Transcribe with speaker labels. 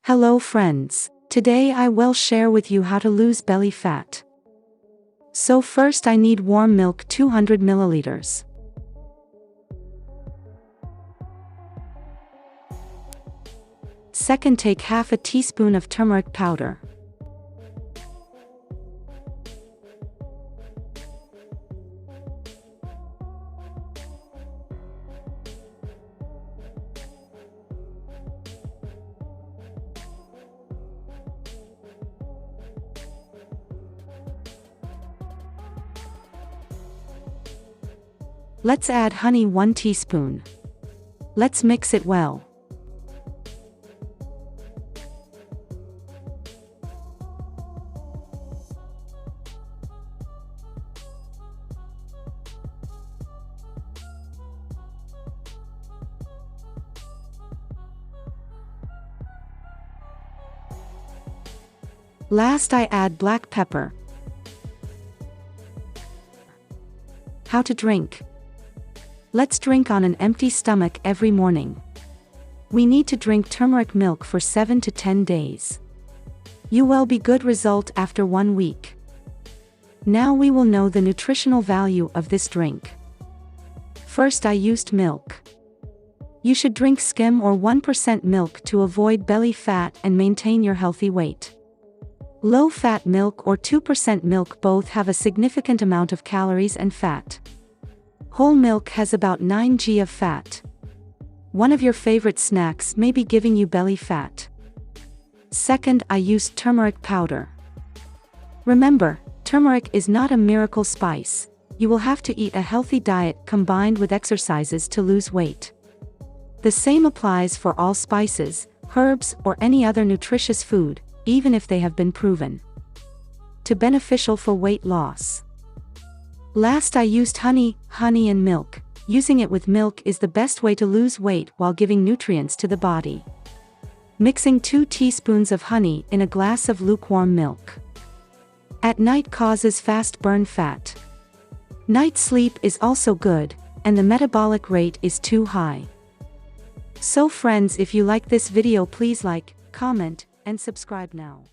Speaker 1: Hello friends, today I will share with you how to lose belly fat. So first I need warm milk 200 milliliters. Second, take half a teaspoon of turmeric powder. Let's add honey 1 teaspoon. Let's mix it well. Last I add black pepper. How to drink. Let's drink on an empty stomach every morning. We need to drink turmeric milk for 7 to 10 days. You will be good result after 1 week. Now we will know the nutritional value of this drink. First I used milk. You should drink skim or 1% milk to avoid belly fat and maintain your healthy weight. Low-fat milk or 2% milk both have a significant amount of calories and fat. Whole milk has about 9 g of fat. One of your favorite snacks may be giving you belly fat. Second, I used turmeric powder. Remember, turmeric is not a miracle spice. You will have to eat a healthy diet combined with exercises to lose weight. The same applies for all spices, herbs, or any other nutritious food, even if they have been proven to beneficial for weight loss. Last I used honey and milk. Using it with milk is the best way to lose weight while giving nutrients to the body. Mixing 2 teaspoons of honey in a glass of lukewarm milk at night causes fast burn fat. Night sleep is also good, and the metabolic rate is too high. So friends, if you like this video, please like, comment, and subscribe now.